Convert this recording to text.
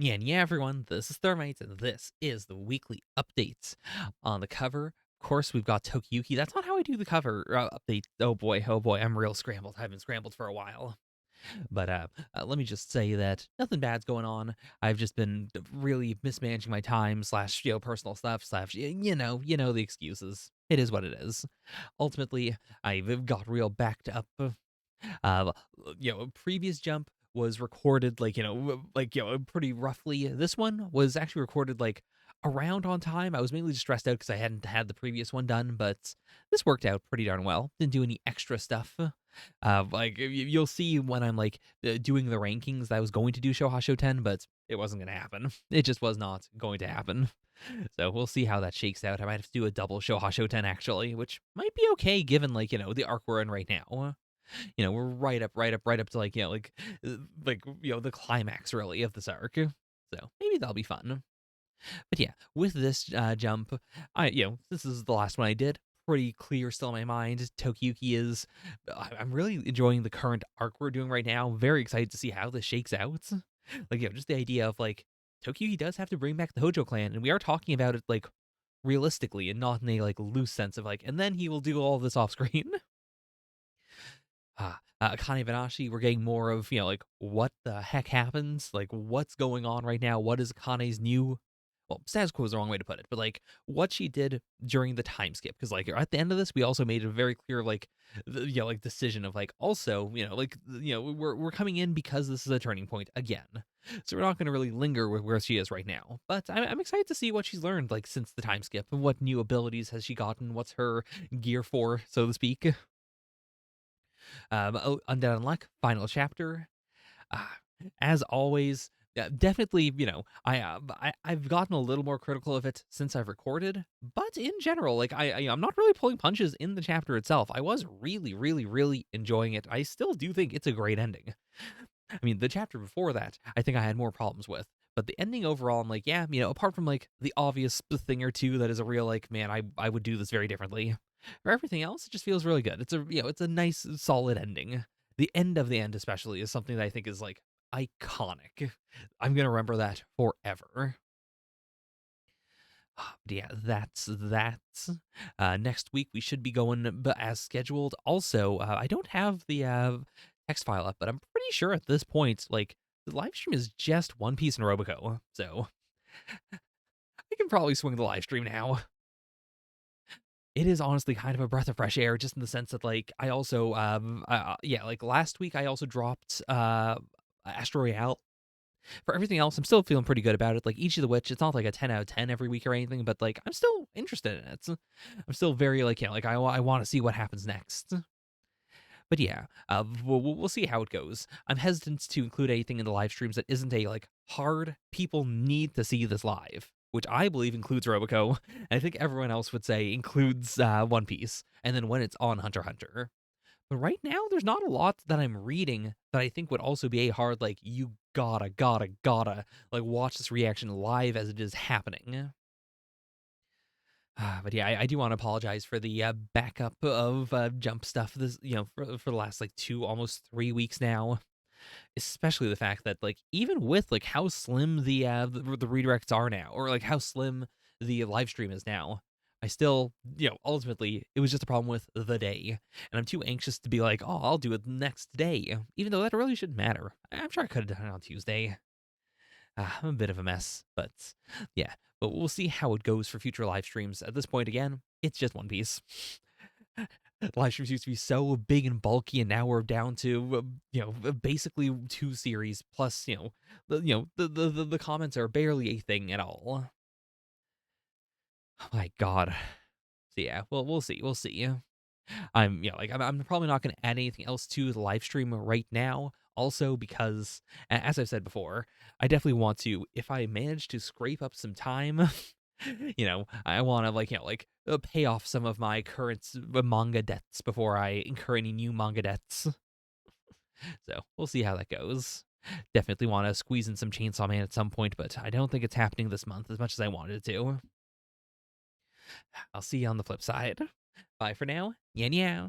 Yeah, everyone, this is Thermite, and this is the weekly updates. On the cover, of course, we've got Tokiyuki. That's not how I do the cover update. Oh boy, I'm real scrambled. I've been scrambled for a while. But let me just say that nothing bad's going on. I've just been really mismanaging my time slash personal stuff slash the excuses. It is what it is. Ultimately, I've got real backed up. Uh, Previous jump was recorded pretty roughly. This one was actually recorded like around on time. I was mainly just stressed out because I hadn't had the previous one done, but this worked out pretty darn well. Didn't do any extra stuff. You'll see when I'm doing the rankings that I was going to do Shohasho 10, but it wasn't going to happen. It just was not going to happen. So we'll see how that shakes out. I might have to do a double Shohasho 10 actually, which might be okay given the arc we're in right now. We're right up to the climax really of this arc. So maybe that'll be fun. But yeah, with this jump, this is the last one I did. Pretty clear still in my mind. Tokiyuki is. I'm really enjoying the current arc we're doing right now. Very excited to see how this shakes out. Just the idea of Tokiyuki does have to bring back the Hojo clan, and we are talking about it realistically and not in a loose sense of and then he will do all of this off screen. Akane-banashi, we're getting more of, what the heck happens? What's going on right now? What is Akane's new, well, status quo is the wrong way to put it, but, what she did during the time skip? Because, at the end of this, we also made a very clear, decision of, also, we're coming in because this is a turning point again. So we're not going to really linger with where she is right now. But I'm excited to see what she's learned, since the time skip, and what new abilities has she gotten? What's her gear for, so to speak? Undead Unluck, final chapter. Uh, as always, definitely, I've gotten a little more critical of it since I've recorded, but in general, I'm not really pulling punches in the chapter itself. I was really, really, really enjoying it. I still do think it's a great ending. I mean, the chapter before that, I think I had more problems with. But the ending overall, I'm yeah, apart from the obvious thing or two that is a real man, I would do this very differently. For everything else, it just feels really good. It's a nice solid ending. The end of the end especially is something that I think is iconic. I'm gonna remember that forever. But yeah, that's that. Next week we should be going as scheduled. Also, I don't have the text file up, but I'm pretty sure at this point, the live stream is just One Piece and Roboco. So I can probably swing the live stream now. It is honestly kind of a breath of fresh air, just in the sense that I also last week I also dropped Astro Royale. For everything else, I'm still feeling pretty good about it. Ichi the Witch, it's not a 10 out of 10 every week or anything, but I'm still interested in it. I'm still very I want to see what happens next. But yeah, we'll see how it goes. I'm hesitant to include anything in the live streams that isn't a hard people need to see this live, which I believe includes Roboco. And I think everyone else would say includes One Piece, and then when it's on Hunter x Hunter. But right now, there's not a lot that I'm reading that I think would also be a hard you gotta watch this reaction live as it is happening. But yeah, I do want to apologize for the backup of jump stuff. This, for the last almost 3 weeks now. Especially the fact that even with how slim the redirects are now, or how slim the live stream is now, I still ultimately it was just a problem with the day, and I'm too anxious to be oh, I'll do it next day, even though that really shouldn't matter. I'm sure I could have done it on Tuesday. I'm a bit of a mess, but yeah. But we'll see how it goes for future live streams. At this point, again, it's just One Piece. Live streams used to be so big and bulky, and now we're down to basically 2 series plus the comments are barely a thing at all. Oh my god. So yeah, well we'll see. I'm probably not going to add anything else to the live stream right now. Also, because as I've said before, I definitely want to, if I manage to scrape up some time, I want to pay off some of my current manga debts before I incur any new manga debts. So we'll see how that goes. Definitely want to squeeze in some Chainsaw Man at some point, but I don't think it's happening this month as much as I wanted it to. I'll see you on the flip side. Bye for now. Yeah.